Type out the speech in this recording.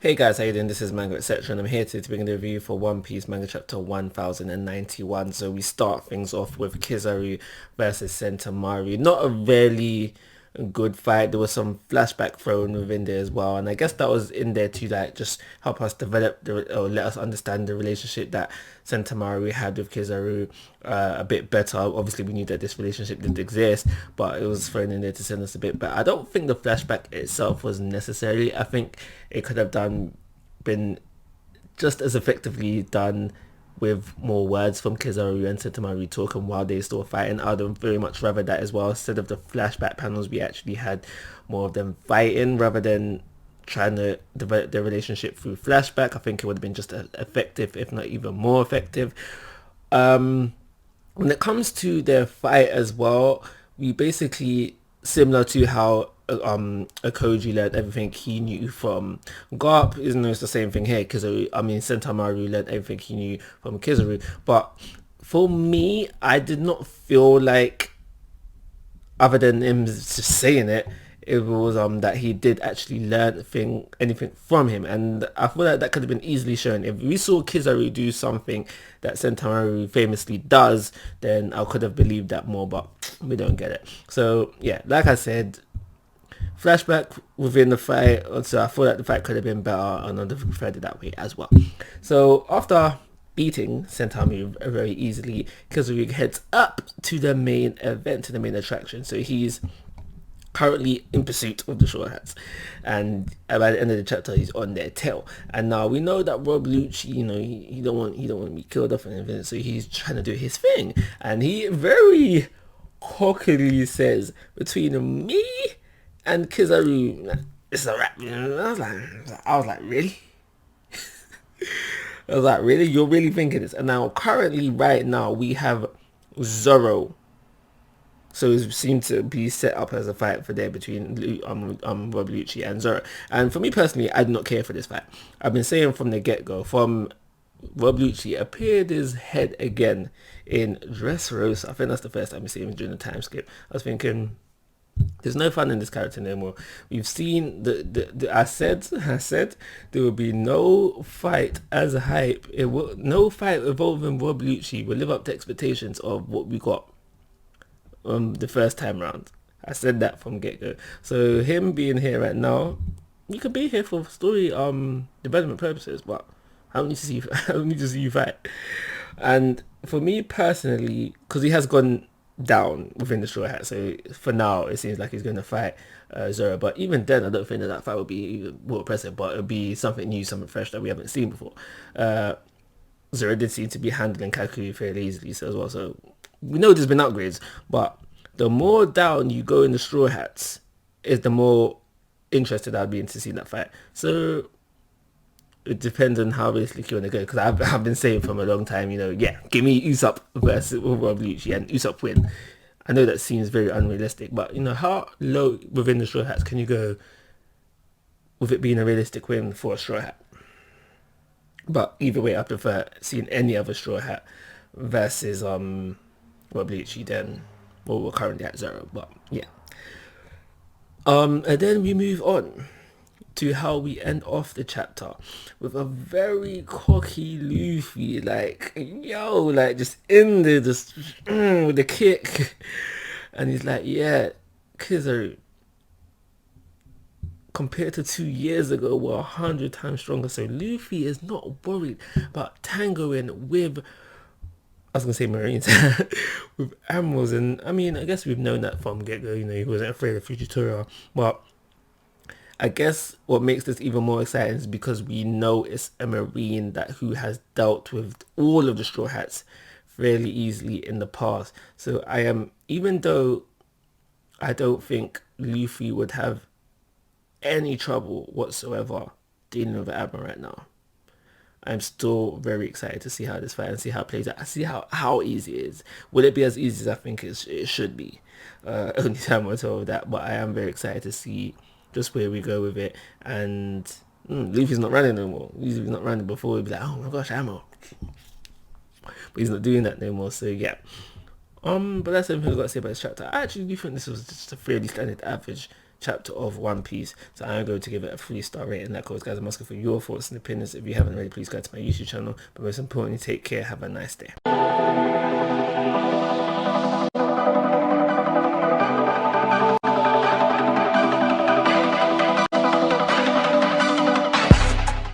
Hey guys, how you doing? This is Manga etc. and I'm here to bring the review for One Piece Manga Chapter 1091. So we start things off with Kizaru versus Sentomaru. Not a really good fight. There was some flashback thrown within there as well, and I guess that was in there to like just help us develop or let us understand the relationship that Sentomaru had with Kizaru a bit better. Obviously we knew that this relationship didn't exist, but it was thrown in there to send us a bit better. I don't think the flashback itself was necessary. I think it could have been just as effectively done with more words from Kizaru and Sentomaru talking while they still fighting. I'd very much rather that as well. Instead of the flashback panels, we actually had more of them fighting rather than trying to develop their relationship through flashback. I think it would have been just as effective, if not even more effective. When it comes to their fight as well, we basically, similar to how Akoji learned everything he knew from Garp, isn't it's the same thing here. Kizaru, I mean Sentomaru learned everything he knew from Kizaru, but for me, I did not feel like, other than him just saying it, it was that he did actually learn anything from him, and I feel like that could have been easily shown. If we saw Kizaru do something that Sentomaru famously does, then I could have believed that more, but we don't get it. So yeah, like I said, flashback within the fight, so I feel like the fight could have been better and I'd have preferred it that way as well. So after beating Sentomaru very easily, Kizaru heads up to the main event, to the main attraction. So he's currently in pursuit of the Straw Hats, and by the end of the chapter he's on their tail. And now we know that Rob Lucci, he don't want to be killed off and everything, so he's trying to do his thing, and he very cockily says, between me and Kizaru, it's a wrap. I was like, really? I was like, really? You're really thinking this? And now, currently, right now, we have Zoro. So it seemed to be set up as a fight for there between Rob Lucci and Zoro. And for me personally, I do not care for this fight. I've been saying from the get-go, from Rob Lucci appeared his head again in Dressrosa. I think that's the first time we see him during the time skip. I was thinking, there's no fun in this character anymore. We've seen I said there will be no fight as a hype. No fight involving Rob Lucci will live up to expectations of what we got the first time round. I said that from get go. So him being here right now, you could be here for story development purposes, but I don't need to see you. I don't need to see you fight. And for me personally, because he has gone down within the Straw Hat, so for now it seems like he's going to fight Zoro. But even then, I don't think that fight will be more impressive. But it'll be something new, something fresh that we haven't seen before. Zoro did seem to be handling Kaku fairly easily, so as well. So we know there's been upgrades, but the more down you go in the Straw Hats, is the more interested I'd be in to see that fight. So it depends on how realistic you want to go, because I've been saying from a long time, give me Usopp versus Rob Lucci and Usopp win. I know that seems very unrealistic, but how low within the Straw Hats can you go with it being a realistic win for a Straw Hat? But either way, I prefer seeing any other Straw Hat versus Rob Lucci than what we're currently at Zero. But yeah. And then we move on to how we end off the chapter with a very cocky Luffy, just in there, just with the kick, and he's like, yeah, Kizaru, compared to 2 years ago, we're 100 times stronger. So Luffy is not worried about tangoing with, I was gonna say Marines, with admirals. And I mean, I guess we've known that from get-go. He wasn't afraid of Fujitora, but I guess what makes this even more exciting is because we know it's a Marine who has dealt with all of the Straw Hats fairly easily in the past. So even though I don't think Luffy would have any trouble whatsoever dealing with the Admiral right now, I'm still very excited to see how this fight and see how it plays out. I see how easy it is. Will it be as easy as I think it should be? Only time will tell with that, but I am very excited to see just where we go with it. And Luffy's not running no more. He's not running. Before he'd be like, oh my gosh, ammo. But he's not doing that no more. So yeah. But that's everything I've got to say about this chapter. I actually do think this was just a fairly standard average chapter of One Piece. So I'm going to give it a 3-star rating. Like always, guys, I'm asking for your thoughts and opinions. If you haven't already, please go to my YouTube channel. But most importantly, take care. Have a nice day.